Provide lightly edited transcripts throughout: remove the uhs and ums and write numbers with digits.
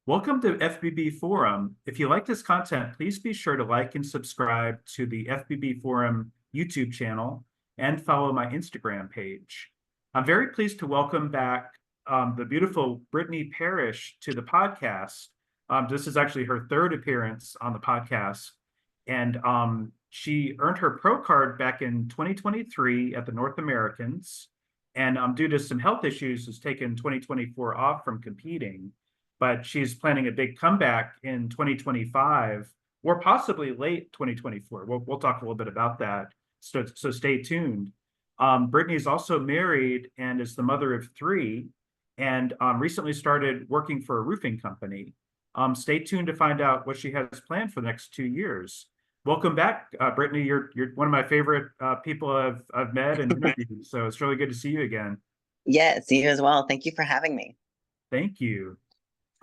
Welcome to FBB Forum. If you like this content, please be sure to like and subscribe to the FBB Forum YouTube channel and follow my Instagram page. I'm very pleased to welcome back the beautiful Brittani Parish to the podcast. This is actually her third appearance on the podcast, and she earned her pro card back in 2023 at the North Americans, and due to some health issues, has taken 2024 off from competing, but she's planning a big comeback in 2025 or possibly late 2024. We'll talk a little bit about that. So stay tuned. Brittani is also married and is the mother of three, and recently started working for a roofing company. Stay tuned to find out what she has planned for the next 2 years. Welcome back, Brittani. You're one of my favorite people I've met and interviewed, so it's really good to see you again. Yes, you as well. Thank you for having me. Thank you.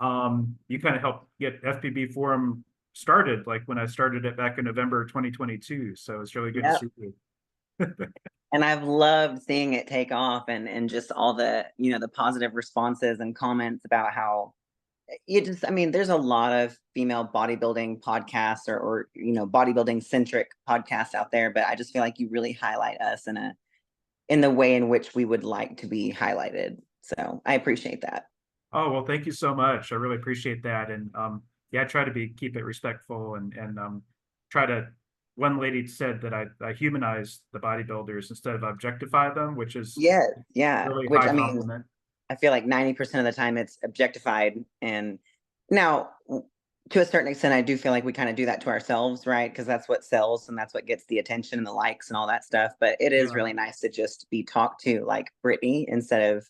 You kind of helped get FBB Forum started, like when I started it back in November 2022. So it's really good to Yep. see you. And I've loved seeing it take off and just all the, the positive responses and comments about how there's a lot of female bodybuilding podcasts or bodybuilding centric podcasts out there, but I just feel like you really highlight us in the way in which we would like to be highlighted. So I appreciate that. Oh, well, thank you so much. I really appreciate that. And yeah, I try to keep it respectful and try to. One lady said that I humanize the bodybuilders instead of objectify them, which is Yeah, yeah. really Which high I mean, compliment. I feel like 90% of the time it's objectified. And now, to a certain extent, I do feel like we kind of do that to ourselves, right? Because that's what sells and that's what gets the attention and the likes and all that stuff. But it is Yeah. really nice to just be talked to like Brittany instead of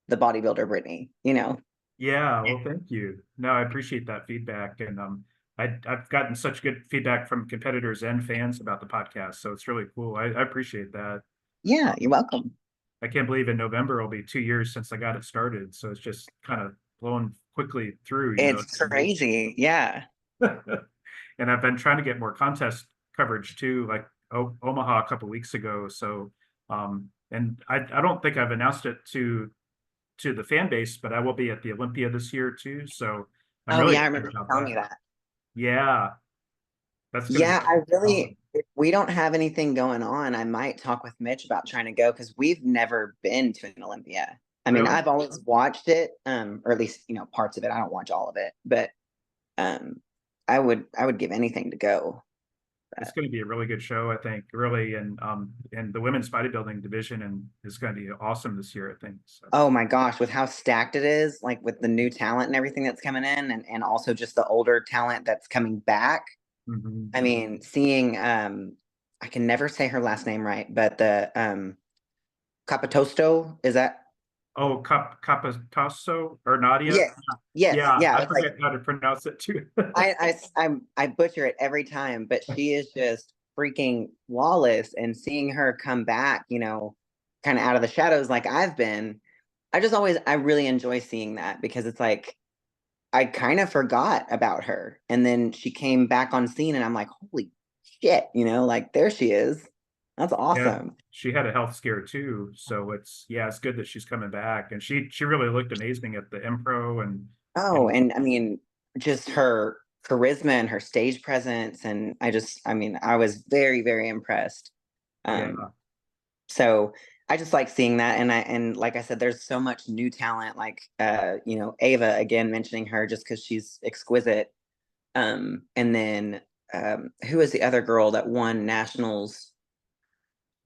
the bodybuilder Brittany. Yeah, well, thank you. No, I appreciate that feedback, and I've gotten such good feedback from competitors and fans about the podcast, so it's really cool. I appreciate that. Yeah, you're Um, welcome. I can't believe in November it'll be 2 years since I got it started, so it's just kind of blowing quickly through, It's It's amazing. crazy. Yeah. And I've been trying to get more contest coverage too, like Omaha a couple weeks ago. So, and I don't think I've announced it to the fan base, but I will be at the Olympia this year too. So I'm Oh, really yeah, I excited remember you about telling me that. that. Yeah, that's going to be Yeah, I awesome. really, if we don't have anything going on, I might talk with Mitch about trying to go because we've never been to an Olympia. I mean, Really? I've always watched it, or at least, parts of it. I don't watch all of it, but um I would give anything to go. It's But going to be a really good show, I think, really, and the women's bodybuilding division and is going to be awesome this year, I think. So, oh my gosh, with how stacked it is, like with the new talent and everything that's coming in and also just the older talent that's coming back. mhm. I mean, seeing I can never say her last name right, but the Capitosto, is that? Oh, Capatasso or Nadia? Yes, yes, Yeah, yeah. I It's like forget how to pronounce it too. I butcher it every time, but she is just freaking flawless. And seeing her come back, kind of out of the shadows like I've been, I really enjoy seeing that because it's like I kind of forgot about her, and then she came back on scene, and I'm like, holy shit, like there she is. That's Yeah, awesome. she had a health scare too, so it's good that she's coming back, and she really looked amazing at the Impro Oh, and and I mean, just her charisma and her stage presence, and I was very, very impressed. Um, yeah, so I just like seeing that, and like I said, there's so much new talent, like Ava again mentioning her just because she's exquisite. And then who is the other girl that won nationals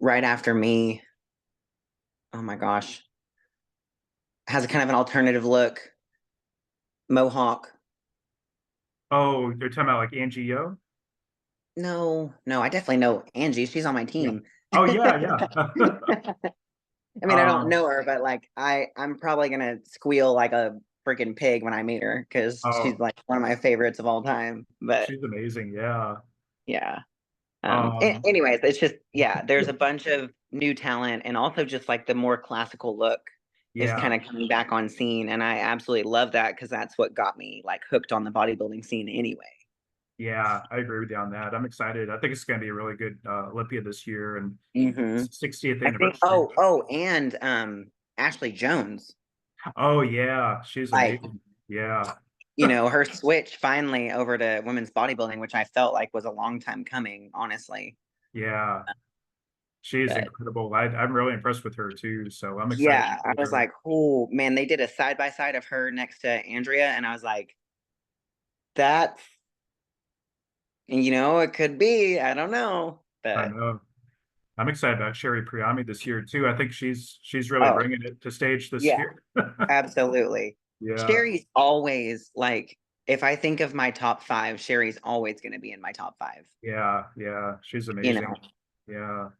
right after me? Oh my gosh, has a kind of an alternative look, mohawk. oh, they're talking about like Angie Yo. No, no, I definitely know Angie. She's on my Yeah. team. Oh yeah, yeah. I mean, I don't um know her, but like I'm probably gonna squeal like a freaking pig when I meet her because she's oh, like one of my favorites of all time. But she's amazing. Yeah. yeah. um Anyways, it's just yeah, there's a bunch of new talent and also just like the more classical look is yeah, kind of coming back on scene, and I absolutely love that because that's what got me like hooked on the bodybuilding scene anyway. yeah, I agree with you on that. I'm excited. I think it's going to be a really good Olympia this year and Hmm. 60th I think anniversary. and Ashley Jones. Oh yeah, she's Like amazing. Yeah. you know, her switch finally over to women's bodybuilding, which I felt like was a long time coming, honestly. Yeah, she's But incredible. I'm really impressed with her too, so I'm excited to yeah, I see was her. like, oh man, they did a side by side of her next to Andrea, and I was like, that's, you know, it could be, I don't know, I but know. I'm excited about Sherry Priami this year too. I think she's really oh bringing it to stage this yeah, year. absolutely. Yeah, Sherry's always like, if I think of my top five, Sherry's always going to be in my top five. yeah, yeah. She's You amazing. know, Yeah,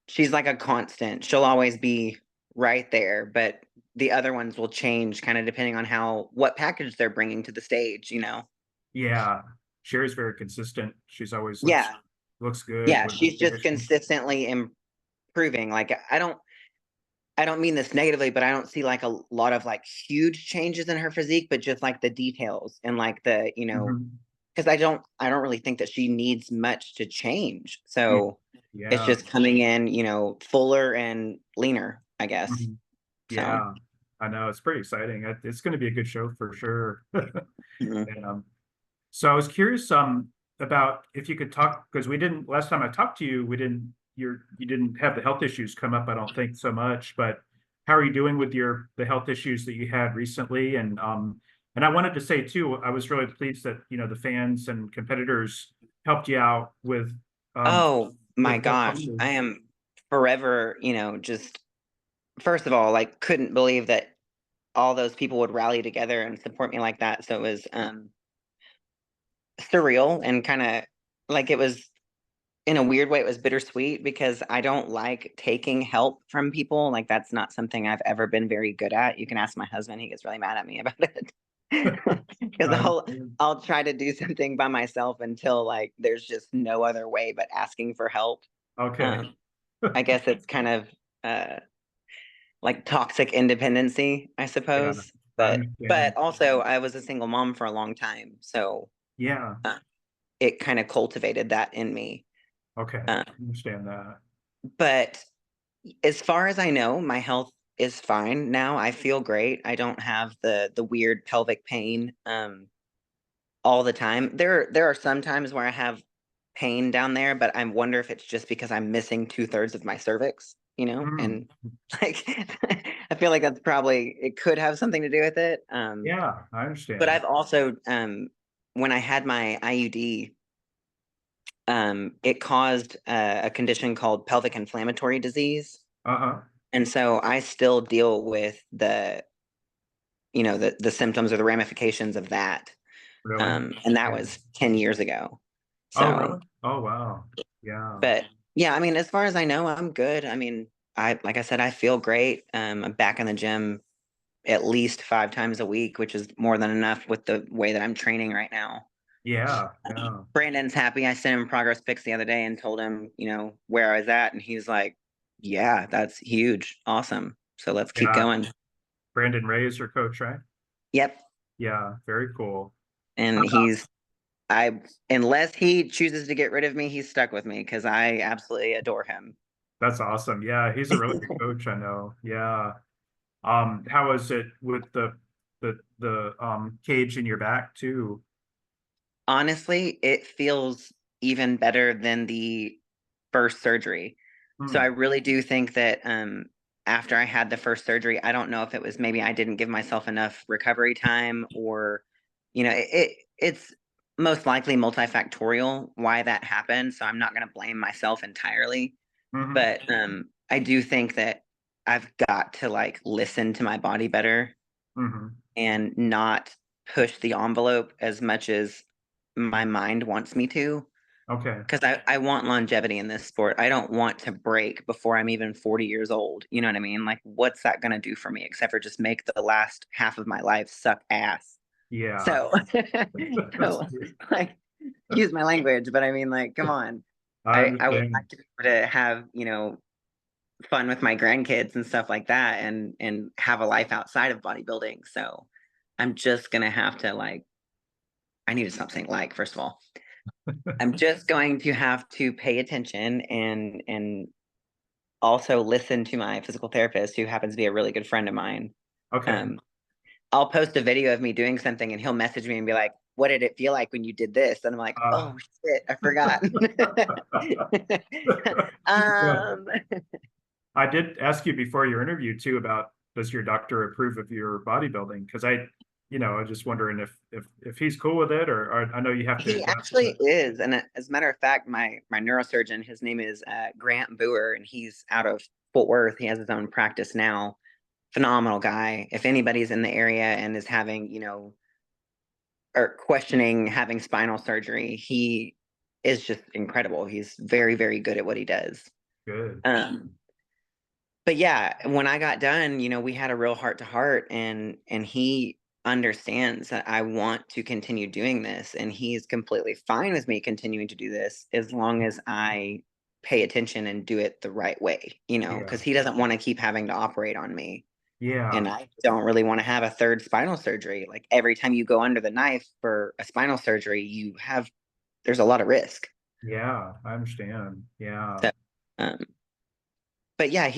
she's like a constant. She'll always be right there, but the other ones will change kind of depending on what package they're bringing to the stage, you know? yeah. Sherry's very consistent. She's always Yeah. looks good Yeah. with She's just conditioning. consistently improving. Like, I don't mean this negatively, but I don't see like a lot of like huge changes in her physique, but just like the details and like the, you know, Mhm. because I don't really think that she needs much to change. Yeah, So it's yeah, just coming in, you know, fuller and leaner, I guess. mhm. So, Yeah. I know it's pretty exciting. It's going to be a good show for sure. mhm. And so I was curious about if you could talk because we didn't last time I talked to you, we didn't you didn't have the health issues come up, I don't think so much, but how are you doing with the health issues that you had recently? And I wanted to say too, I was really pleased that the fans and competitors helped you out um Oh my with health gosh, I issues. am forever, you know, just first of all, like couldn't believe that all those people would rally together and support me like that. So it was surreal and kind of like it was in a weird way, it was bittersweet because I don't like taking help from people. Like that's not something I've ever been very good at. You can ask my husband, he gets really mad at me about it. Because I understand. I'll try to do something by myself until like there's just no other way but asking for help. Okay. Um, I guess it's kind of uh like toxic independency, I Yeah, suppose. I But understand. also I was a single mom for a long time, so Yeah. uh, it kind of cultivated that in me. Okay. Uh, I understand that. but as far as I know, my health is fine now. I feel great. I don't have the weird pelvic pain all the time. There are some times where I have pain down there, but I wonder if it's just because I'm missing 2/3 of my cervix, you know? Mm. And like I feel like that's probably it could have something to do with it. Yeah, I But understand. I've also when I had my IUD, it caused a condition called pelvic inflammatory disease. Uh-huh. And so I still deal with you know, the symptoms or the ramifications of that. Really? And that Yeah. was 10 years ago. Oh, So, really? Oh, wow. Yeah. but yeah, I mean, as far as I know, I'm good. I mean, like I said, I feel great. I'm back in the gym at least 5 times a week, which is more than enough with the way that I'm training right now. Yeah. Yeah. Brandon's happy. I sent him progress pics the other day and told him, you know, where I was at. And he's like, yeah, that's huge. Awesome. So let's keep Yeah. going. Branden Ray is your coach, right? Yep. Yeah. Very cool. And I, unless he chooses to get rid of me, he's stuck with me because I absolutely adore him. That's awesome. Yeah. He's a really good coach, I know. Yeah. How is it with the cage in your back too? Honestly, it feels even better than the first surgery. So I Hmm. really do think that after I had the first surgery, I don't know if it was maybe I didn't give myself enough recovery time or, you know, it's most likely multifactorial why that happened. So I'm not going to blame myself entirely, Hmm. but I do think that I've got to like listen to my body better Hmm. and not push the envelope as much as my mind wants me to Okay. because I want longevity in this sport. I don't want to break before I'm even 40 years old. You know what I mean? Like, what's that going to do for me except for just make the last half of my life suck ass? Yeah. So, That's so true. like, excuse my language, but I mean, like, come on. I I would understand. like to be able to have, you know, fun with my grandkids and stuff like that and have a life outside of bodybuilding. So I'm just gonna have to like I need to stop saying like, first of all. I'm just going to have to pay attention and also listen to my physical therapist who happens to be a really good friend of mine. Okay. Um, I'll post a video of me doing something and he'll message me and be like, what did it feel like when you did this? And I'm like, Uh, oh shit, I forgot. yeah. um, I did ask you before your interview too about does your doctor approve of your bodybuilding? Because I was just wondering if he's cool with it, or I know you have to he adapt actually to. is. And as a matter of fact, my neurosurgeon, his name is Grant Boer, and he's out of Fort Worth. He has his own practice now. Phenomenal guy. If anybody's in the area and is having, or questioning having spinal surgery, he is just incredible. He's very, very good at what he does. Good. Um, but yeah, when I got done, we had a real heart to heart, and he understands that I want to continue doing this, and he's completely fine with me continuing to do this as long as I pay attention and do it the right way, Yeah. because he doesn't want to keep having to operate on me. Yeah. And I don't really want to have a third spinal surgery. Like every time you go under the knife for a spinal surgery, there's a lot of risk. Yeah. I understand. Yeah. So, um, but yeah,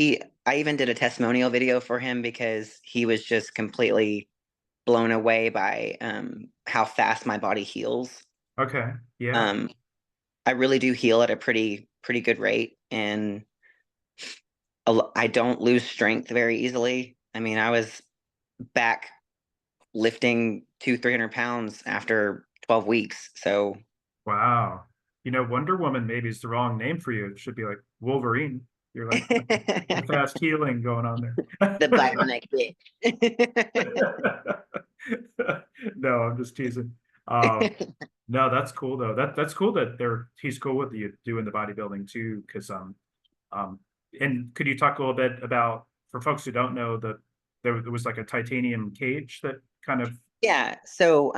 I even did a testimonial video for him because he was just completely blown away by how fast my body heals. Okay. Yeah. Um, I really do heal at a pretty good rate, and I don't lose strength very easily. I mean, I was back lifting 300 pounds after 12 weeks. So Wow. Wonder Woman maybe is the wrong name for you. It should be like Wolverine. You're like the the fast healing going on there. bionic bitch. No, I'm just teasing. Um, no, that's cool though. That's cool that he's cool with you doing the bodybuilding too. Because um, and could you talk a little bit about, for folks who don't know, there was like a titanium cage that kind of. Yeah. So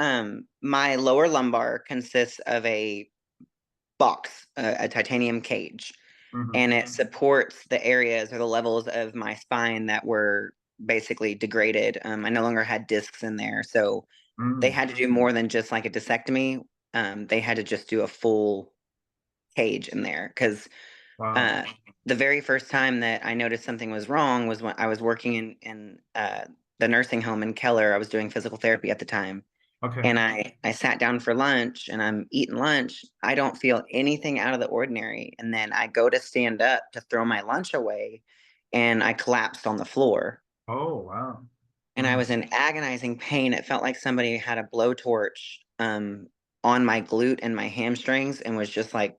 my lower lumbar consists of a box, a titanium cage, Mhm. and it supports the areas or the levels of my spine that were basically degraded. I no longer had discs in there, so they Mm. had to do more than just like a discectomy. They had to just do a full cage in there because Wow. uh, the very first time that I noticed something was wrong was when I was working in the nursing home in Keller. I was doing physical therapy at the time, Okay. and I sat down for lunch and I'm eating lunch. I don't feel anything out of the ordinary, and then I go to stand up to throw my lunch away, and I collapsed on the floor. Oh, wow. And I Mm. was in agonizing pain. It felt like somebody had a blowtorch on my glute and my hamstrings and was just like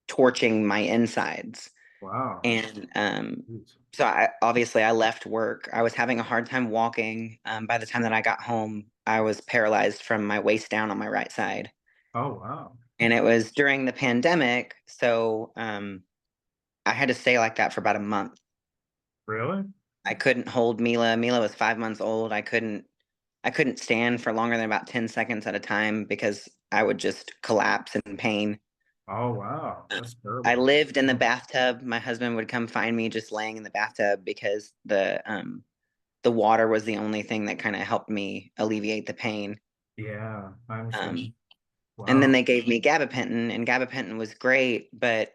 torching my insides. Wow. And Jeez. so I left work. I was having a hard time walking. By the time that I got home, I was paralyzed from my waist down on my right side. Oh, wow. And it was during the pandemic, so I had to stay like that for about a month. Really? I couldn't hold Mila. Mila was 5 months old. I couldn't stand for longer than about 10 seconds at a time because I would just collapse in pain. Oh, wow. That's I terrible. lived in the Mm. bathtub. My husband would come find me just laying in the bathtub because the water was the only thing that kind of helped me alleviate the pain. Yeah, I understand. Um, and then Wow. they gave me gabapentin, and gabapentin was great, but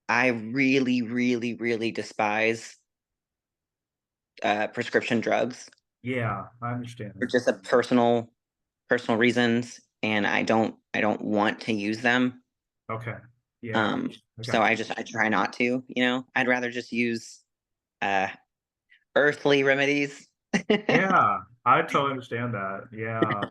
I really, really, really despise prescription drugs Yeah, I for understand. just a personal reasons, and I don't want to use them. Okay. Yeah, Um, I so got you. I try not to. I'd rather just use uh, earthly remedies. Yeah, I totally understand that. Yeah.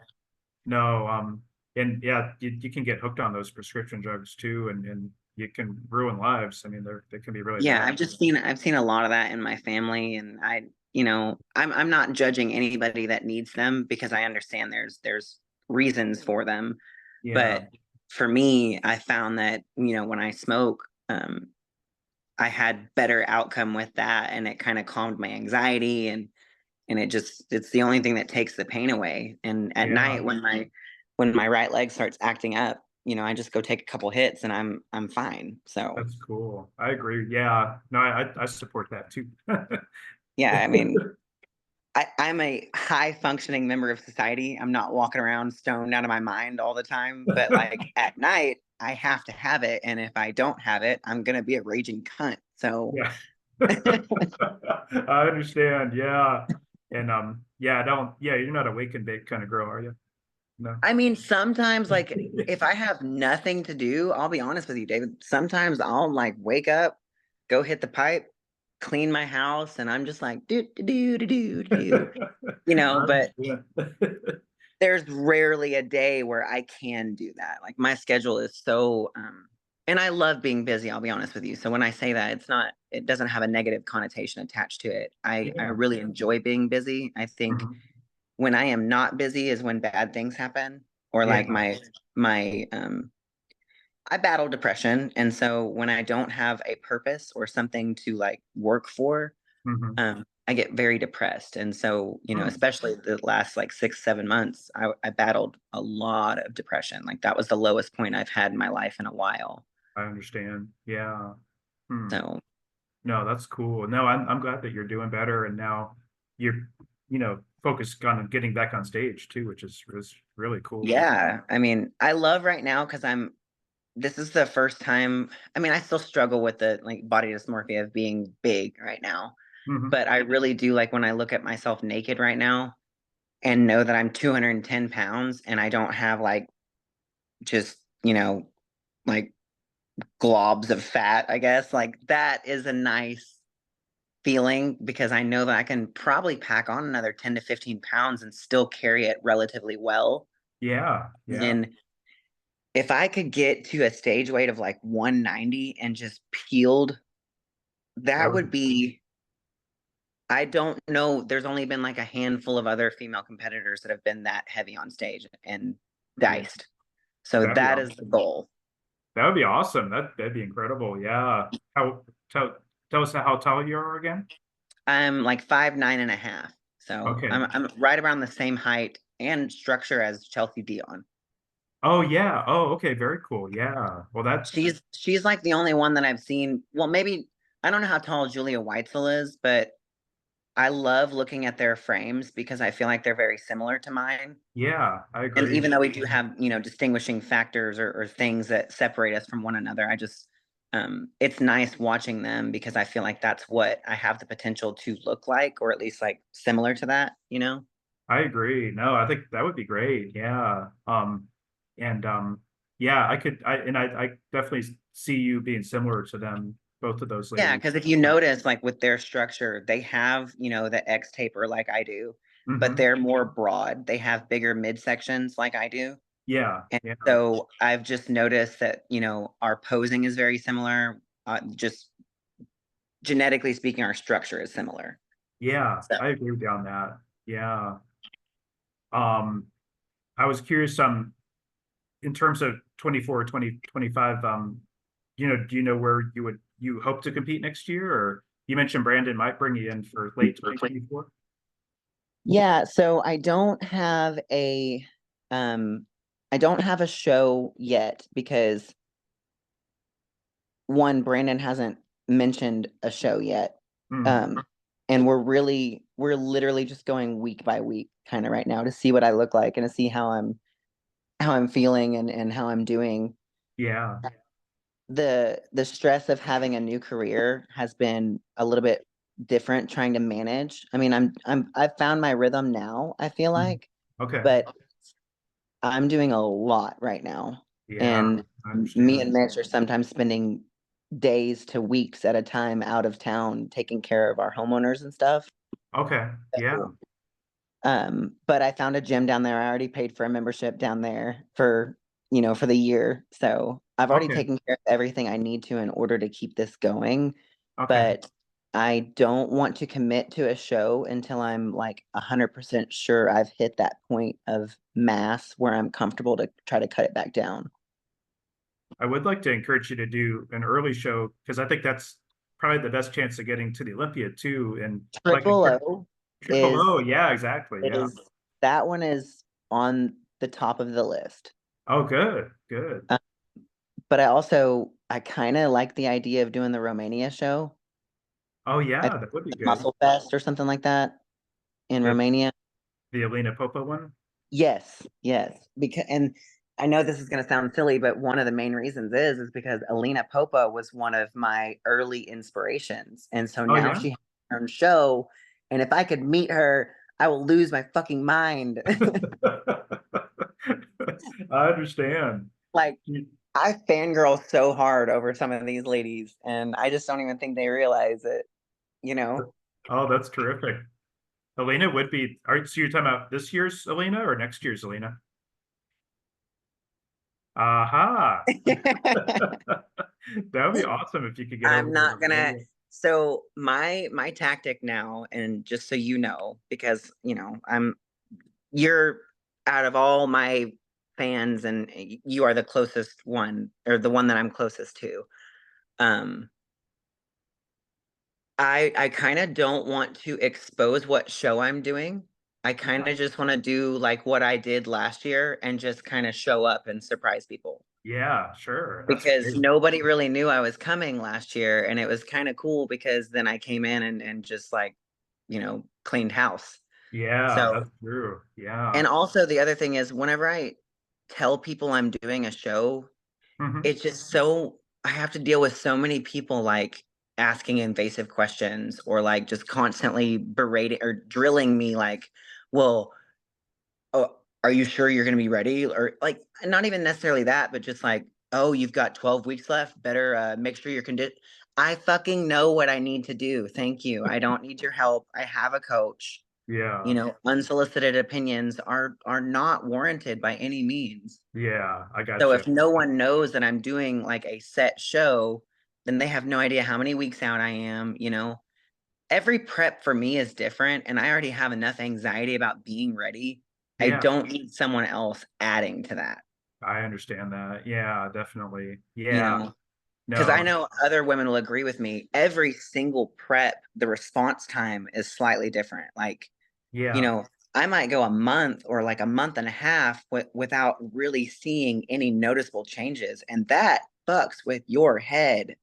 No, and yeah, you can get hooked on those prescription drugs too, and you can ruin lives. I mean, they can be really Yeah, bad. I've seen a lot of that in my family, and I'm not judging anybody that needs them because I understand there's reasons for them. Yeah. But for me, I found that, when I smoke, I had better outcome with that, and it kind of calmed my anxiety, and it's the only thing that takes the pain away. And at Yeah. night when my right leg starts acting up, I just go take a couple hits and I'm fine. So That's cool. I agree. Yeah. No, I support that too. yeah, I mean, I'm a high functioning member of society. I'm not walking around stoned out of my mind all the time, but like at night, I have to have it. And if I don't have it, I'm gonna be a raging cunt. So Yeah. I understand. Yeah. And Yeah, don't. Yeah, you're not a wake and bake kind of girl, are you? No. I mean, sometimes like if I have nothing to do, I'll be honest with you, David. Sometimes I'll like wake up, go hit the pipe, clean my house, and I'm just like do do do do do do, you know. But there's rarely a day where I can do that. Like my schedule is so and I love being busy, I'll be honest with you. So when I say that, it doesn't have a negative connotation attached to it. I Yeah. really enjoy being busy. I think Mhm. when I am not busy is when bad things happen, or Yeah. like my I battle depression, and so when I don't have a purpose or something to like work for, Mhm. I get very depressed. And so, Hmm. especially the last like 6, 7 months, I battled a lot of depression. Like that was the lowest point I've had in my life in a while. I understand. Yeah. Hmm. So No, that's cool. No, I'm glad that you're doing better, and now you're, focused on getting back on stage too, which is really cool. yeah, I mean, I love right now because this is the first time. I mean, I still struggle with the like body dysmorphia of being big right now, Hmm. but I really do like when I look at myself naked right now and know that I'm 210 pounds and I don't have like just, like globs of fat, I guess. Like that is a nice feeling because I know that I can probably pack on another 10 to 15 pounds and still carry it relatively well. Yeah. Yeah. And if I could get to a stage weight of like 190 and just peeled, That that would would be, I don't know. There's only been like a handful of other female competitors that have been that heavy on stage and yeah, diced. So that'd be that is the awesome. goal. That would be awesome. That'd be incredible. Yeah. How tell us how tall you are again? I'm like 5'9.5". So Okay. I'm right around the same height and structure as Chelsea Dion. Oh yeah. Oh, okay. Very cool. Yeah. Well, that. She's like the only one that I've seen. Well, maybe I don't know how tall Julia Weitzel is, but I love looking at their frames because I feel like they're very similar to mine. Yeah, I And agree. even though we do have, distinguishing factors or things that separate us from one another, I just it's nice watching them because I feel like that's what I have the potential to look like, or at least like similar to that, I agree. No, I think that would be great. Yeah. And yeah, I definitely see you being similar to them, both of those Yeah, ladies. because if you notice, like with their structure, they have, the X taper like I do, but Hmm. they're more broad. They have bigger midsections like I do. Yeah, And yeah, so I've just noticed that, our posing is very similar. Just genetically speaking, our structure is similar. yeah. So I agree with you on that. Yeah. Um, I was curious, in terms of 24, 2025, do you know where you hope to compete next year? Or you mentioned Brandon might bring you in for late 2024? yeah, so um I don't have a show yet because one, Brandon hasn't mentioned a show yet. Hmm. Um, and we're literally just going week by week kind of right now to see what I look like and to see how I'm feeling and how I'm doing. Yeah. The stress of having a new career has been a little bit different trying to manage. I mean, I've found my rhythm now, I feel Mhm. like, Okay. but I'm doing a lot right now. Yeah, And I me understand. and Mitch are sometimes spending days to weeks at a time out of town taking care of our homeowners and stuff. Okay. Yeah. So, but I found a gym down there. I already paid for a membership down there for the year. So I've already Okay. taken care of everything I need to in order to keep this going. Okay. But I don't want to commit to a show until I'm like 100% sure I've hit that point of mass where I'm comfortable to try to cut it back down. I would like to encourage you to do an early show because I think that's probably the best chance of getting to the Olympia too. And like a Triple O triple is O, yeah, exactly. Yeah. is that one is on the top of the list. Oh, good. Good. Uh, but I kind of like the idea of doing the Romania show. Oh, I yeah, think that would be it's good. Muscle Fest or something like that in The Romania. the Alina Popa one. Yes, yes. Because and I know this is going to sound silly, but one of the main reasons is because Alina Popa was one of my early inspirations, and so Oh, now yeah. she has her own show. And if I could meet her, I will lose my fucking mind. I understand. Like, I fangirl so hard over some of these ladies, and I just don't even think they realize it, you know? Oh, that's terrific. Elena would be, so you're talking about this year's Elena or next year's Elena? Aha. That would be awesome if you could get over I'm there. not gonna. So my tactic now, and just so you know, because you're out of all my fans, and you are the closest one, or the one that I'm closest to. I kind of don't want to expose what show I'm doing. I kind of just want to do like what I did last year and just kind of show up and surprise people. Yeah, sure. That's Because great. nobody really knew I was coming last year, and it was kind of cool because then I came in and just like, cleaned house. Yeah, So, that's true. Yeah. and also the other thing is whenever I tell people I'm doing a show, Hmm. it's just so I have to deal with so many people like asking invasive questions or like just constantly berating or drilling me like, well, oh, are you sure you're going to be ready? Or like, not even necessarily that, but just like, oh, you've got 12 weeks left. Better make sure you're conditioned. I fucking know what I need to do. Thank you. I don't need your help. I have a coach. Yeah. Unsolicited opinions are not warranted by any means. Yeah, I got So you. if no one knows that I'm doing like a set show, then they have no idea how many weeks out I am. Every prep for me is different, and I already have enough anxiety about being ready. I Yeah, don't need someone else adding to that, I understand that. Yeah, definitely. you Yeah. know, because I No. know other women will agree with me. Every single prep, the response time is slightly different. Like, you Yeah. know, I might go a month or like a month and a half without really seeing any noticeable changes. And that fucks with your head Yeah,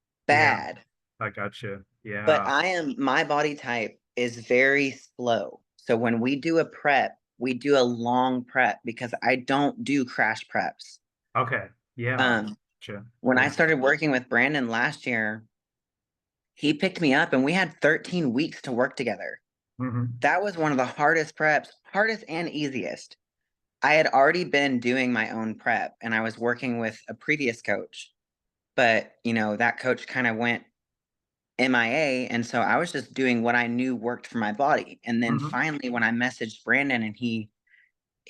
bad. I got you. But Yeah. my body type is very slow. So when we do a prep, we do a long prep because I don't do crash preps. Okay. Yeah. Um, Gotcha. when I Yeah. started working with Branden last year, he picked me up and we had 13 weeks to work together. Hmm. That was one of the hardest preps, hardest and easiest. I had already been doing my own prep and I was working with a previous coach, but that coach kind of went MIA. And so I was just doing what I knew worked for my body. And then Hmm. finally, when I messaged Branden and he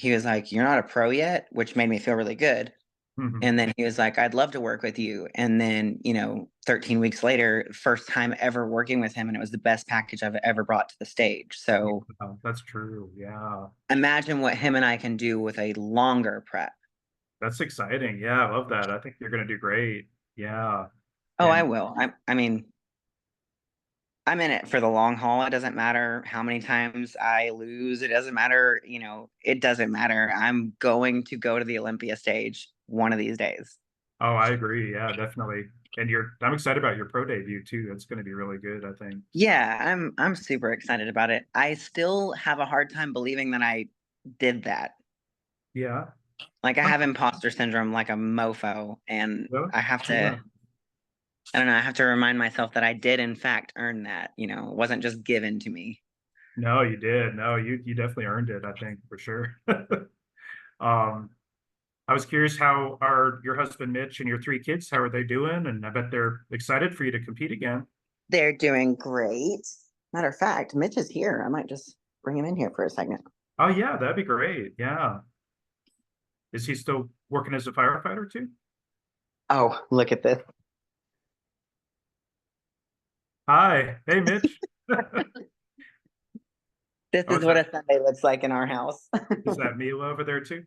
was like, "You're not a pro yet," which made me feel really good. Hmm. And then he was like, "I'd love to work with you." And then, 13 weeks later, first time ever working with him, and it was the best package I've ever brought to the stage. So That's true. Yeah. imagine what him and I can do with a longer prep. That's exciting. Yeah, I love that. I think you're going to do great. Yeah. Oh, I And will. I mean, I'm in it for the long haul. It doesn't matter how many times I lose. It doesn't matter, it doesn't matter. I'm going to go to the Olympia stage one of these days. oh, I agree. Yeah, definitely. And I'm excited about your pro debut too. That's going to be really good, I think. Yeah, I'm super excited about it. I still have a hard time believing that I did that. Yeah. Like I have imposter syndrome like a mofo, and Well, I have yeah. to I don't know, I have to remind myself that I did in fact earn that, it wasn't just given to me. No, you did. No, you definitely earned it, I think, for sure. Um, I was curious, how are your husband Mitch and your three kids? How are they doing? And I bet they're excited for you to compete again. They're doing great. Matter of fact, Mitch is here. I might just bring him in here for a second. Oh yeah, that'd be great. Yeah. Is he still working as a firefighter too? Oh, look at this. Hi. Hey, Mitch. This Oh, is what a Sunday looks like in our house. is that Mila over there too?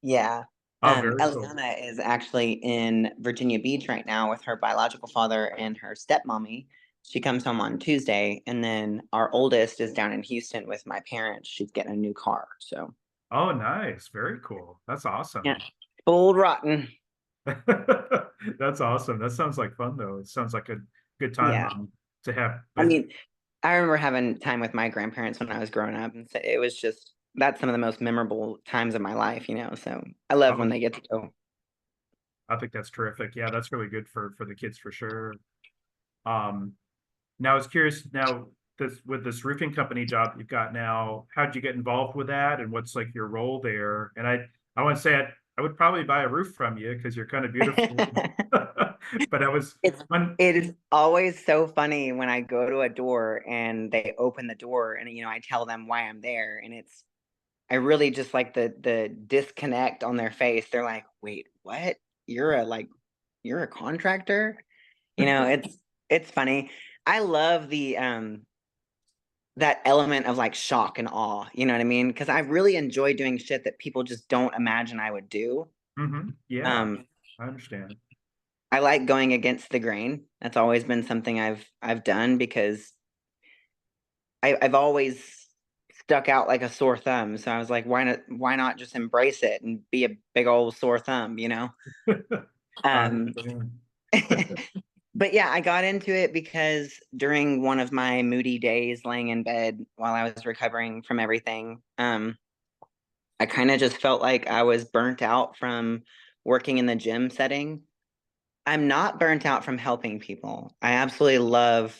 Yeah. Oh, very cool. Eliana is actually in Virginia Beach right now with her biological father and her stepmommy. She comes home on Tuesday, and then our oldest is down in Houston with my parents. She's getting a new car. So, Oh, nice. Very cool. That's yeah, awesome. old rotten. That's awesome. That sounds like fun though. It sounds like a good time Yeah. to have. I mean, I remember having time with my grandparents when I was growing up, and so it was just that's some of the most memorable times of my life. So I love when Oh, they get to go. I think that's terrific. Yeah, that's really good for the kids for sure. Um, Now I was curious. Now, this roofing company job you've got now, how'd you get involved with that, and what's like your role there? And I want to say I would probably buy a roof from you because you're kind of beautiful. But I was It's when it is always so funny when I go to a door and they open the door and I tell them why I'm there, and I really just like the disconnect on their face. They're like, "Wait, what? You're a contractor?" It's funny. I love the that element of like shock and awe, you know what I mean? Because I really enjoy doing shit that people just don't imagine I would do. Yeah, Um, I understand. I like going against the grain. That's always been something I've done because I've always stuck out like a sore thumb. So I was like, why not just embrace it and be a big old sore thumb, you know? I Um, understand. but yeah, I got into it because during one of my moody days laying in bed while I was recovering from everything, I kind of just felt like I was burnt out from working in the gym setting. I'm not burnt out from helping people. I absolutely love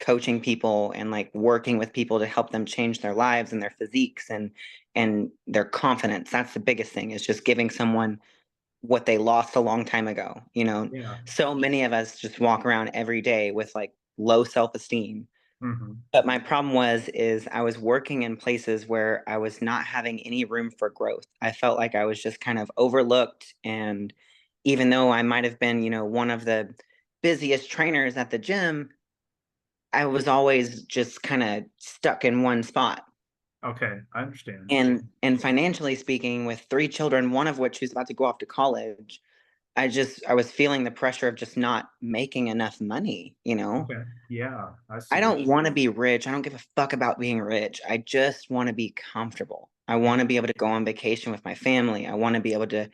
coaching people and like working with people to help them change their lives and their physiques and their confidence. That's the biggest thing, is just giving someone what they lost a long time ago. Yeah. So many of us just walk around every day with like low self-esteem. Hmm. But my problem is I was working in places where I was not having any room for growth. I felt like I was just kind of overlooked. And even though I might have been, one of the busiest trainers at the gym, I was always just kind of stuck in one spot. Okay, I understand. And financially speaking, with three children, one of which who's about to go off to college, I was feeling the pressure of just not making enough money. Okay, yeah, I I see. don't want to be rich. I don't give a fuck about being rich. I just want to be comfortable. I want to be able to go on vacation with my family. I want to be able to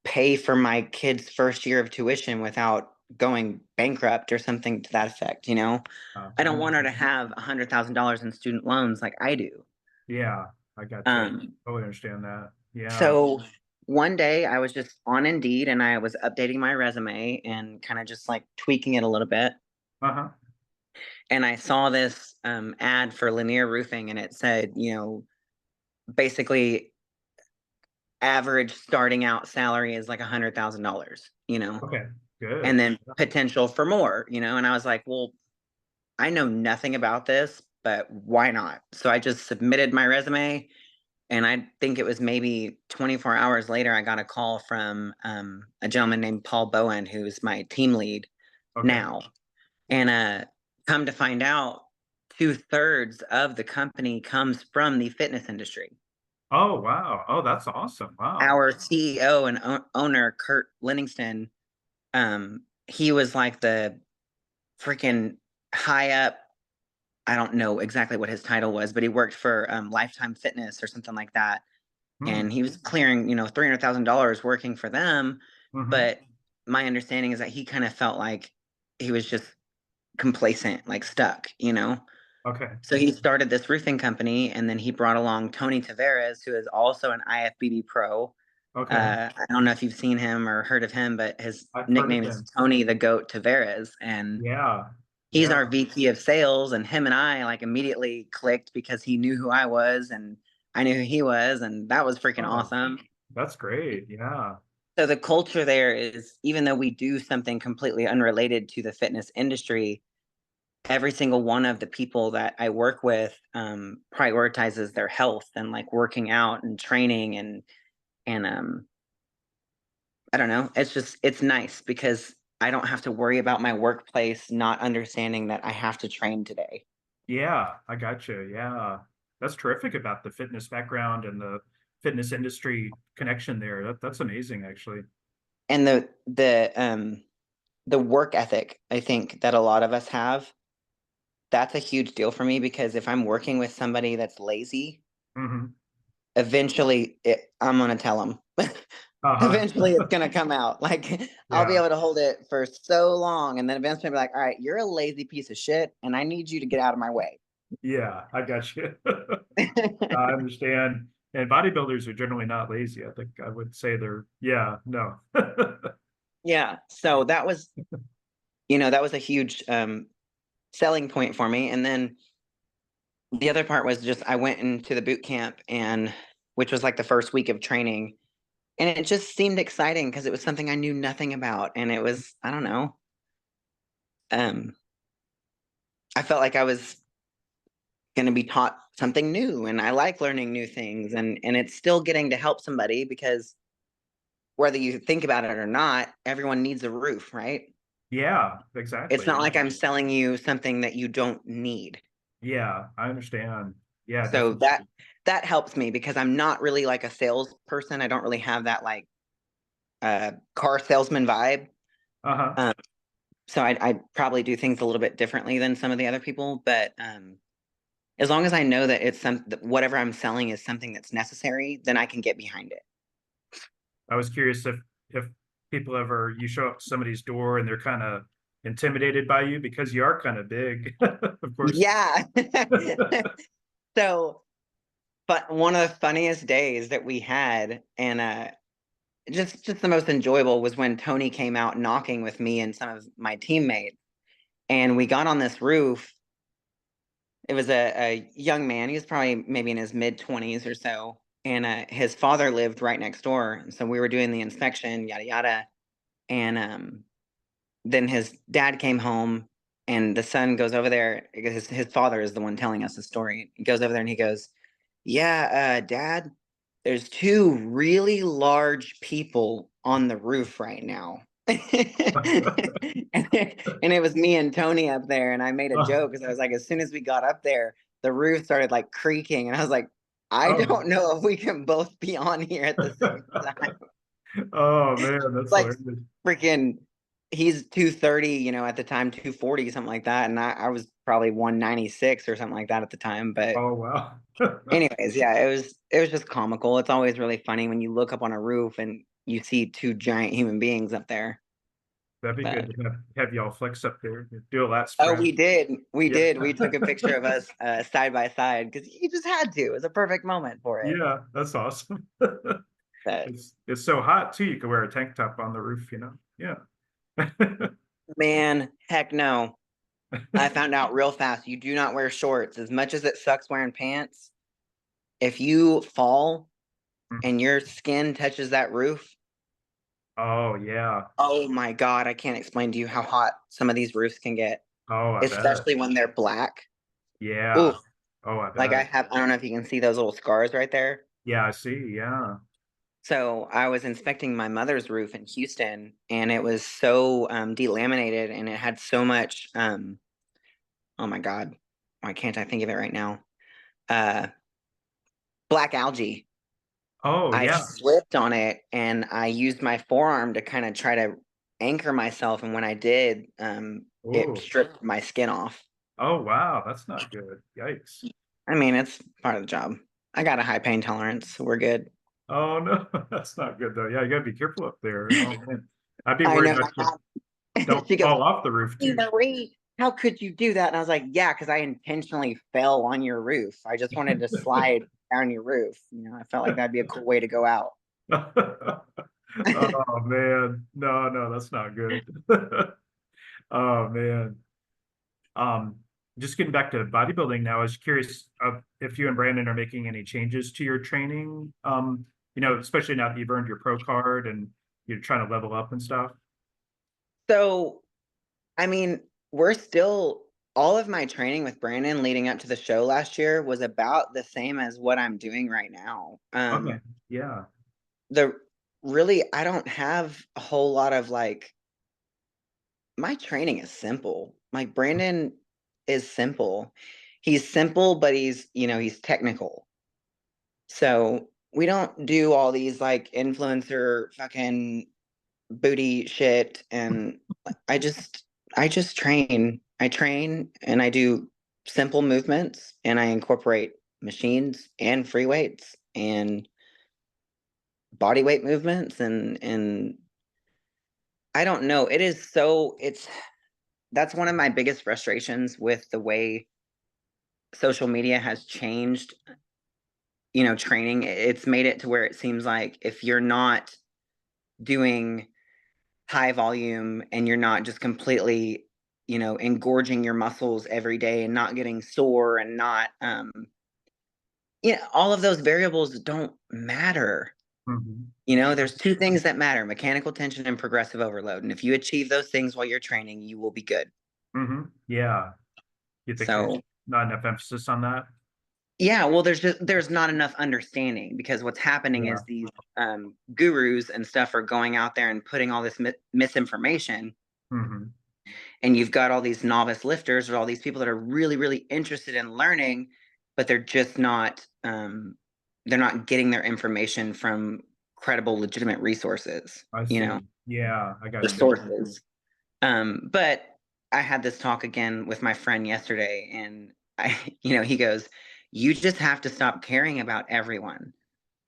pay for my kids' first year of tuition without going bankrupt or something to that effect. I I don't want her to understand. have $100,000 in student loans like I do. Yeah, I got you. Um, Totally understand that. Yeah. so one day I was just on Indeed and I was updating my resume and kind of just like tweaking it a little bit. Uh-huh. And I saw this ad for linear roofing, and it said, basically average starting out salary is like $100,000, Okay, good. and then potential for more. And I was like, well, I know nothing about this, but why not? So I just submitted my resume, and I think it was maybe 24 hours later, I got a call from a gentleman named Paul Bowen, who's my team lead Okay. now. And come to find out, 2/3 of the company comes from the fitness industry. Oh, wow. Oh, that's awesome. Wow. Our CEO and owner, Kurt Livingston, he was like the freaking high up. I don't know exactly what his title was, but he worked for Lifetime Fitness or something like that. Hmm. And he was clearing, $300,000 working for them. Hmm. But my understanding is that he kind of felt like he was just complacent, like stuck. Okay. So he started this roofing company, and then he brought along Tony Tavares, who is also an IFBB pro. Okay. I don't know if you've seen him or heard of him, but his I've heard of nickname is him. Tony the Goat Tavares, and Yeah. he's Yeah. our VP of sales. And him and I like immediately clicked because he knew who I was, and I knew who he was, and that was freaking Oh, awesome. that's great. Yeah. So the culture there is, even though we do something completely unrelated to the fitness industry, every single one of the people that I work with prioritizes their health and like working out and training and I don't know. It's nice because I don't have to worry about my workplace not understanding that I have to train today. Yeah, I got you. Yeah. That's terrific about the fitness background and the fitness industry connection there. That's amazing, actually. And the work ethic, I think, that a lot of us have, that's a huge deal for me, because if I'm working with somebody that's lazy, Hmm. eventually I'm gonna tell them. Uh-huh. Eventually it's gonna come out. Like, I'll be Yeah. able to hold it for so long, and then eventually I'll be like, all right, you're a lazy piece of shit, and I need you to get out of my way. Yeah, I got you. I understand. And bodybuilders are generally not lazy. I think I would say they're, yeah, no. Yeah. So that was a huge selling point for me. And then the other part was just I went into the boot camp, and which was like the first week of training, and it just seemed exciting because it was something I knew nothing about, and it was, I don't know, um I felt like I was going to be taught something new, and I like learning new things, and it's still getting to help somebody, because whether you think about it or not, everyone needs a roof, right? Yeah, It's exactly. not like I'm selling you something that you don't need. Yeah, I understand. Yeah, So definitely. that helps me, because I'm not really like a salesperson. I don't really have that like car salesman vibe. Uh-huh. Um, so I probably do things a little bit differently than some of the other people, but as long as I know that it's whatever I'm selling is something that's necessary, then I can get behind it. I was curious if people ever you show up to somebody's door and they're kind of intimidated by you because you are kind of big, of course. Yeah. So, but one of the funniest days that we had, and just the most enjoyable, was when Tony came out knocking with me and some of my teammates, and we got on this roof. It was a young man. He was probably maybe in his mid-20s or so, and his father lived right next door. And so we were doing the inspection, yada yada, and then his dad came home, and the son goes over there. His father is the one telling us the story. He goes over there and he goes, "Yeah, Dad, there's two really large people on the roof right now." and it was me and Tony up there, and I made a Oh, joke because I was like, as soon as we got up there, the roof started like creaking, and I was like, I oh, don't know if we can both be on here at the same time. oh man, that's Like hilarious. freaking, he's 230, at the time 240, something like that, and I was probably 196 or something like that at the time. But Oh wow. anyways, yeah, it was just comical. It's always really funny when you look up on a roof and you see two giant human beings up there. That'd be good But to have y'all flex up there, do a lat oh, spread. we Yeah. took a picture of us side by side because you just had to. It was a perfect moment for it. Yeah, that's awesome. But It's so hot too. You could wear a tank top on the roof, you know? Yeah. man, heck no. I found out real fast, you do not wear shorts. As much as it sucks wearing pants, if you fall and your skin touches that roof, Oh yeah. oh my God, I can't explain to you how hot some of these roofs can get, Oh, I bet. especially when they're black. Ooh, Yeah. Oh, I like bet. I don't know if you can see those little scars right there. Yeah, I see. Yeah. So I was inspecting my mother's roof in Houston, and it was so delaminated, and it had so much, oh my God, why can't I think of it right now? Uh, Black algae. Oh, I yeah. slipped on it, and I used my forearm to kind of try to anchor myself. And when I did, it Oh. stripped my skin off. Oh, wow. That's not good. Yikes. I mean, it's part of the job. I got a high pain tolerance, so we're good. Oh no, that's not good though. Yeah, you gotta be careful up there. Oh man. I'd be I worried know. about you don't She goes, fall off the roof "Hey, too. Marie, how could you do that?" And I was like, "Yeah, because I intentionally fell on your roof. I just wanted to slide down your roof. I felt like that'd be a cool way to go out." Oh man. No, no, that's not good. Oh man. Um, just getting back to bodybuilding now, I was curious if you and Brandon are making any changes to your training. Especially now that you've earned your pro card and you're trying to level up and stuff. So, I mean, we're still, all of my training with Brandon leading up to the show last year was about the same as what I'm doing right now. Okay. Yeah. The really, I don't have a whole lot of like, my training is simple. Like Brandon is simple. He's simple, but he's technical. So we don't do all these like influencer fucking booty shit. And I just train. I train and I do simple movements, and I incorporate machines and free weights and body weight movements, and I don't know. That's one of my biggest frustrations with the way social media has changed, training. It's made it to where it seems like if you're not doing high volume and you're not just completely you know, engorging your muscles every day and not getting sore and not, you know, all of those variables don't matter. Mm-hmm. You know, there's two things that matter: mechanical tension and progressive overload. And if you achieve those things while you're training, you will be good. Mm-hmm. Yeah. You think there's So, not enough emphasis on that? yeah, well, there's not enough understanding, because what's happening Yeah. is these gurus and stuff are going out there and putting all this misinformation, Mm-hmm. and you've got all these novice lifters or all these people that are really, really interested in learning, but they're just not they're not getting their information from credible, legitimate resources, I you know, see. Yeah, I the got you. sources. But I had this talk again with my friend yesterday, and you know, he goes, "You just have to stop caring about everyone."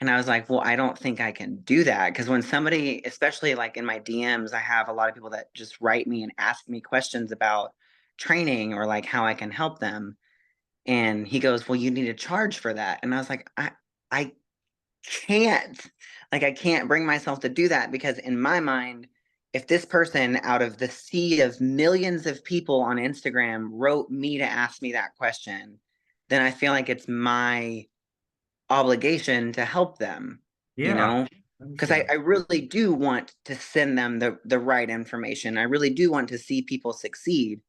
And I was like, "Well, I don't think I can do that." Because when somebody, especially like in my DMs, I have a lot of people that just write me and ask me questions about training or like how I can help them. And he goes, "Well, you need to charge for that." And I was like, I can't. Like, I can't bring myself to do that, because in my mind, if this person out of the sea of millions of people on Instagram wrote me to ask me that question, then I feel like it's my obligation to help them, you Yeah, know? I Because understand. I really do want to send them the right information. I really do want to see people succeed.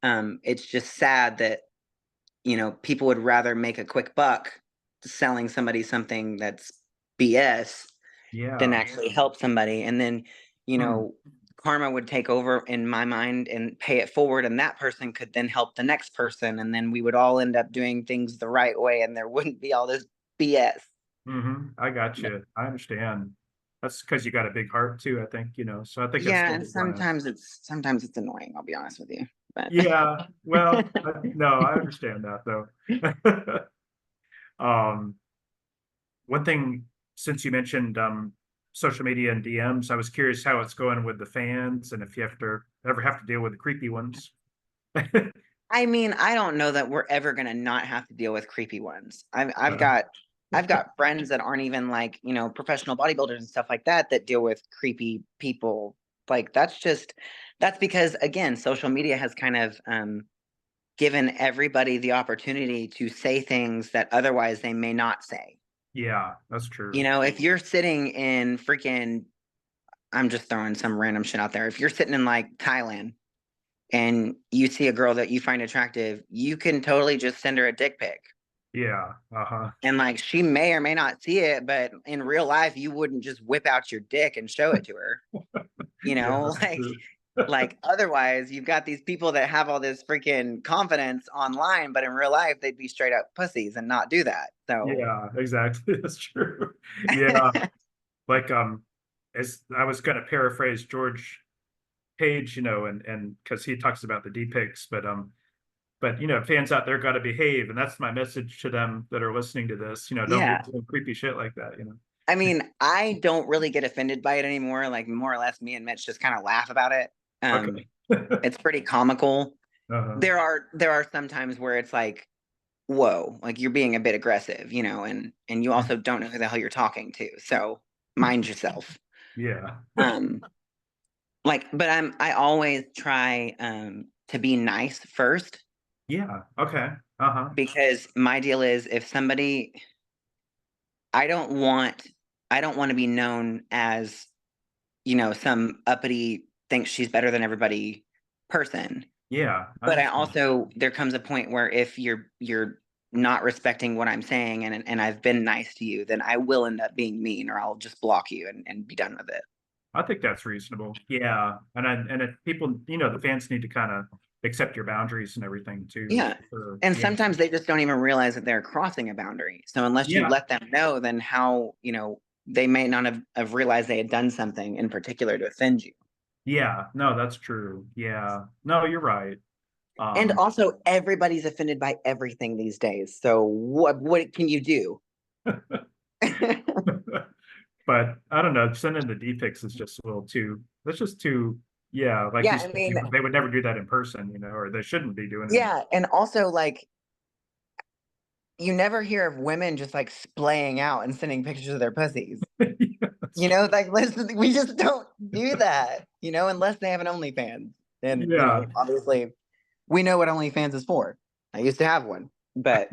It's just sad that, you know, people would rather make a quick buck selling somebody something that's BS than Yeah. actually help somebody. And then, you Hmm. know, karma would take over in my mind and pay it forward, and that person could then help the next person, and then we would all end up doing things the right way, and there wouldn't be all this BS. Mm-hmm. I got you. I understand. That's because you got a big heart too, I think, so I think it's Yeah, good and to want to. sometimes it's annoying, I'll be honest with you. But Yeah, well, no, I understand that though. Um, One thing, since you mentioned social media and DMs, I was curious how it's going with the fans and if you ever have to deal with the creepy ones. I mean, I don't know that we're ever gonna not have to deal with creepy ones. Uh, I've got friends that aren't even like, you know, professional bodybuilders and stuff like that that deal with creepy people. Like that's because, again, social media has kind of given everybody the opportunity to say things that otherwise they may not say. yeah, that's You true. know, if you're sitting in freaking, I'm just throwing some random shit out there. If you're sitting in like Thailand and you see a girl that you find attractive, you can totally just send her a dick pic. Yeah, uh-huh. And like, she may or may not see it, but in real life, you wouldn't just whip out your dick and show it to her. You Yeah, know, that's true. like otherwise, you've got these people that have all this freaking confidence online, but in real life, they'd be straight up pussies and not do that. So, Yeah, exactly. That's true. Yeah, like as I was going to paraphrase George Page, and because he talks about the depicts, but fans out there got to behave, and that's my message to them that are listening to this. Don't be yeah. doing creepy shit like that. I mean, I don't really get offended by it anymore. Like, more or less, me and Mitch just kind of laugh about it. Okay. It's pretty comical. Uh-huh. There are some times where it's like, whoa, like you're being a bit aggressive, you know, and you also don't know who the hell you're talking to. So mind yourself. Yeah. Um, but I always try to be nice first, Yeah. Okay. Uh-huh. because my deal is, if somebody, I don't want I don't want to be known as, you know, some uppity, thinks she's better than everybody person. Yeah, I But I understand. also, there comes a point where if you're not respecting what I'm saying, and I've been nice to you, then I will end up being mean, or I'll just block you and be done with it. I think that's reasonable. Yeah. And if people, the fans need to kind of accept your boundaries and everything too. Yeah. For And yeah. sometimes they just don't even realize that they're crossing a boundary. So unless you Yeah. let them know, then how, you know, they may not have realized they had done something in particular to offend you. Yeah. No, that's true. Yeah. No, you're right. And Um, also, everybody's offended by everything these days. So what can you do? but I don't know, sending the D-pics is just a little too, that's just too, yeah, like you Yeah, I said, mean, they would never do that in person, or they shouldn't be doing it. yeah, and also, like, you never hear of women just like splaying out and sending pictures of their pussies. Yeah, that's You know, like, listen, we just don't do that, you know, unless they have an OnlyFans. And, Yeah. obviously we know what OnlyFans is for. I used to have one, but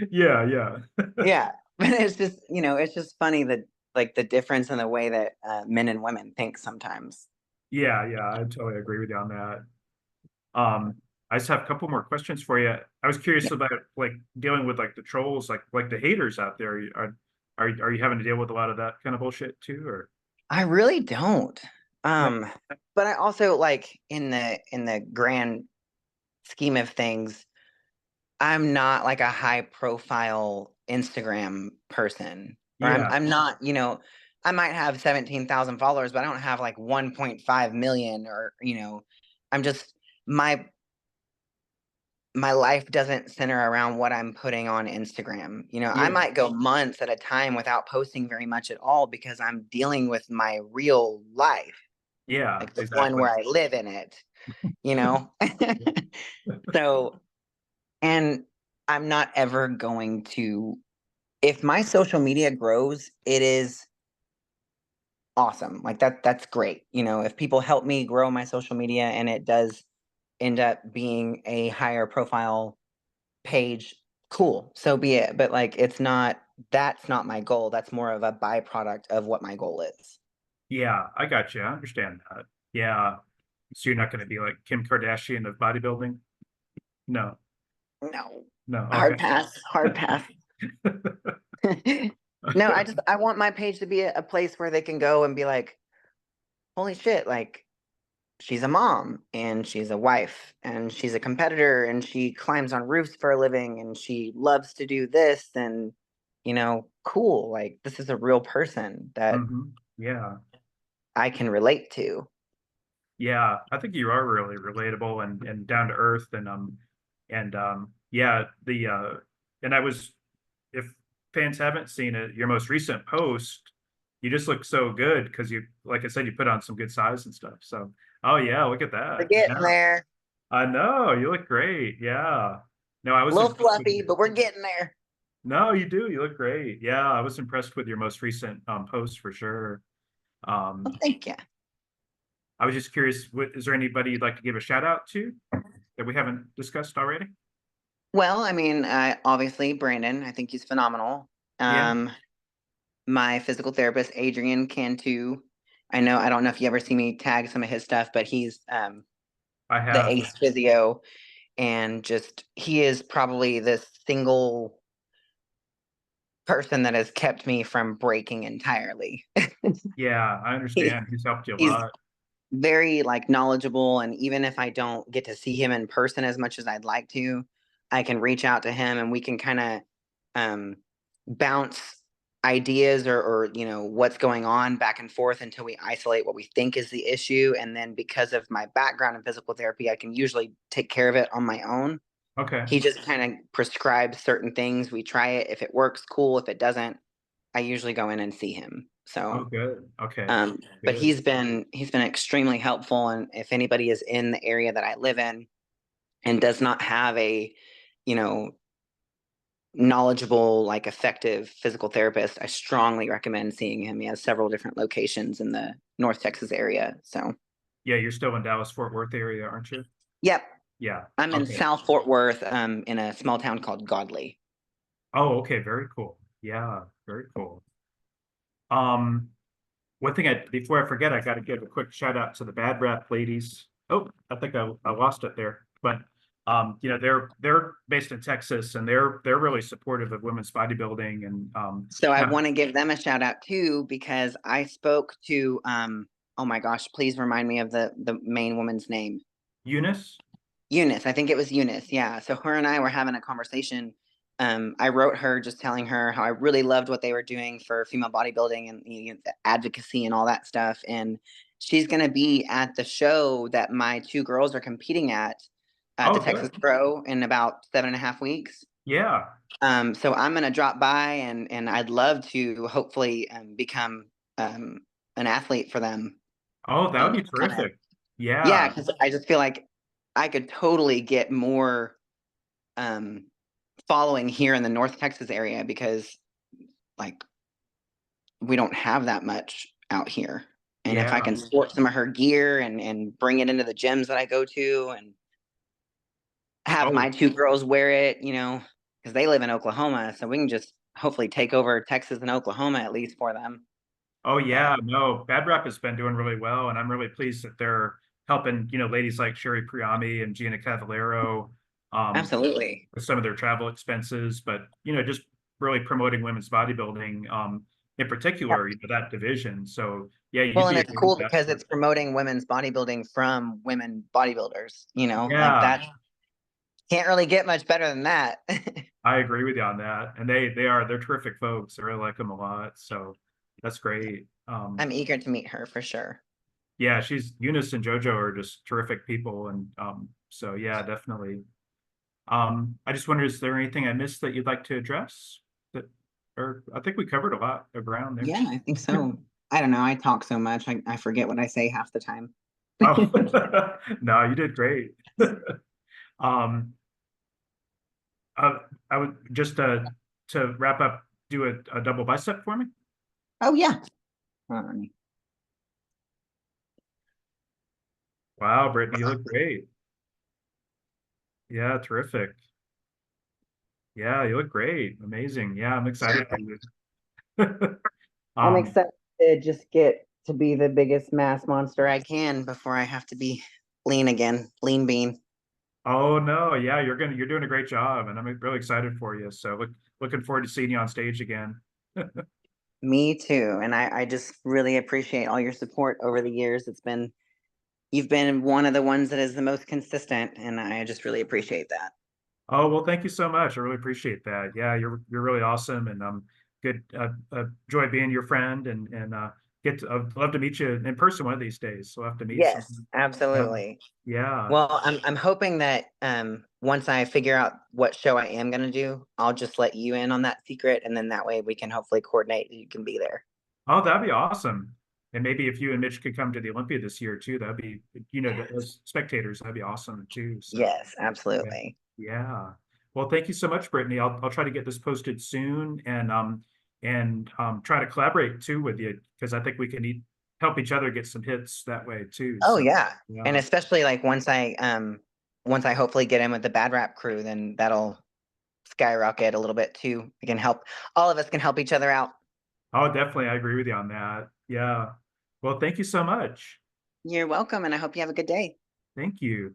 Yeah, yeah. yeah, but it's just, it's just funny that like the difference in the way that men and women think sometimes. Yeah, yeah, I totally agree with you on that. Um, I just have a couple more questions for you. I was curious Yeah. about like dealing with like the trolls, like the haters out there. Are you having to deal with a lot of that kind of bullshit too, or? I really don't. No. But I also like in the grand scheme of things, I'm not like a high profile Instagram person. Or Yeah, I'm not, I might have 17,000 followers, but I don't have like 1.5 million or, I'm just my life doesn't center around what I'm putting on Instagram. I yeah, might go months at a time without posting very much at all because I'm dealing with my real life, yeah, like the one exactly. where I live in it, you know? So, and I'm not ever going to, if my social media grows, it is awesome. Like that's great. If people help me grow my social media and it does end up being a higher profile page, cool, so be it. But like that's not my goal. That's more of a byproduct of what my goal is. Yeah, I got you. I understand that. Yeah. So you're not going to be like Kim Kardashian of bodybuilding? No, No. no. Hard Okay. pass, hard pass. No, I want my page to be a place where they can go and be like, holy shit, like she's a mom and she's a wife and she's a competitor and she climbs on roofs for a living and she loves to do this and cool, like this is a real person that Yeah. I can relate to. Yeah, I think you are really relatable and down to earth and yeah, the and I was if fans haven't seen it, your most recent post, you just look so good because you like I said, you put on some good size and stuff. So oh yeah, look at We're that. getting Yeah. there. I know, you look great. Yeah. No, I A was little impressed with fluffy, you. but we're getting there. No, you do. You look great. Yeah, I was impressed with your most recent post for sure. Well, Um, thank you. I was just curious, is there anybody you'd like to give a shout out to that we haven't discussed already? Well, I mean, obviously Branden, I think he's phenomenal. Yeah, My physical therapist, Adrian, can too. I don't know if you ever see me tag some of his stuff, but he's I the have. ace physio, and just he is probably the single person that has kept me from breaking entirely. Yeah, I He, understand. He's helped you a he's lot. very like knowledgeable, and even if I don't get to see him in person as much as I'd like to, I can reach out to him and we can kind of um bounce ideas or what's going on back and forth until we isolate what we think is the issue, and then because of my background in physical therapy I can usually take care of it on my own. Okay. He just kind of prescribes certain things, we try it, if it works, cool, if it doesn't, I usually go in and see him. Oh, So good. Okay. but Good. he's been extremely helpful, and if anybody is in the area that I live in and does not have a you know knowledgeable, like effective physical therapist, I strongly recommend seeing him. He has several different locations in the North Texas area. So Yeah, you're still in Dallas Fort Worth area, aren't you? yep, Yeah. I'm in Okay. South Fort Worth, in a small town called Godley. Oh, okay. Very cool. Yeah, very cool. Um, One thing before I forget, I got to give a quick shout out to the BADRAP ladies. Oh, I think I lost it there, but they're based in Texas and they're really supportive of women's bodybuilding and So I yeah, want to give them a shout out too, because I spoke to oh my gosh, please remind me of the main woman's name. Eunice. Eunice, I think it was Eunice. Yeah. So her and I were having a conversation. I wrote her just telling her how I really loved what they were doing for female bodybuilding and the advocacy and all that stuff. And she's going to be at the show that my two girls are competing at the Oh, Texas good. Pro in about 7.5 weeks. Yeah. So I'm going to drop by and I'd love to hopefully become an athlete for them Oh, that would and be kind of, terrific. yeah, Yeah. because I just feel like I could totally get more um, following here in the North Texas area, because like we don't have that much out here. And if I Yeah. can sport some of her gear and bring it into the gyms that I go to and have my Oh, 2 girls wear it, because they live in Oklahoma, so we can just hopefully take over Texas and Oklahoma at least for them. oh Uh, yeah, no, BADRAP has been doing really well, and I'm really pleased that they're helping, ladies like Sherry Priami and Gina Cavallero, um, Absolutely. with some of their travel expenses, but just really promoting women's bodybuilding, in particular, that division. So yeah, Well, you'd and be a it's great cool because ambassador. it's promoting women's bodybuilding from women bodybuilders, like Yeah, that can't really get much better than that. I agree with you on that. And they're terrific folks. I really like them a lot. So that's great. I'm eager to meet her for sure. Yeah, Eunice and JoJo are just terrific people. And so yeah, definitely. I just wonder, is there anything I missed that you'd like to address? That, or I think we covered a lot of ground there. Yeah, I think so. I don't know. I talk so much. I forget what I say half the time. Oh, no, you did great. Um, I would just to wrap up, do a double bicep for me. Oh, yeah. Um, Wow, Brittany, you look great. Yeah, terrific. Yeah, you look great. Amazing. Yeah, I'm excited for you. I'm Um, excited to just get to be the biggest mass monster I can before I have to be lean again, lean bean. oh no, yeah, you're doing a great job, and I'm really excited for you. So looking forward to seeing you on stage again. Me too. And I just really appreciate all your support over the years. You've been one of the ones that is the most consistent, and I just really appreciate that. Oh, well, thank you so much. I really appreciate that. Yeah, you're really awesome, and good. Joy being your friend, and I'd love to meet you in person one of these days. So we'll have to meet Yes, some. Yeah, absolutely. yeah. Well, I'm hoping that once I figure out what show I am gonna do, I'll just let you in on that secret, and then that way we can hopefully coordinate. You can be there. Oh, that'd be awesome. And maybe if you and Mitch could come to the Olympia this year too, that'd be, as spectators, that'd be awesome too. So Yes, yeah, absolutely. yeah. Well, thank you so much, Brittany. I'll try to get this posted soon, and try to collaborate too with you, because I think we can help each other get some hits that way too. Oh So yeah, and yeah. especially like once I hopefully get in with the BADRAP crew, then that'll skyrocket a little bit too. We can help. All of us can help each other out. Oh, definitely. I agree with you on that. Yeah. Well, thank you so much. You're welcome, and I hope you have a good day. Thank you.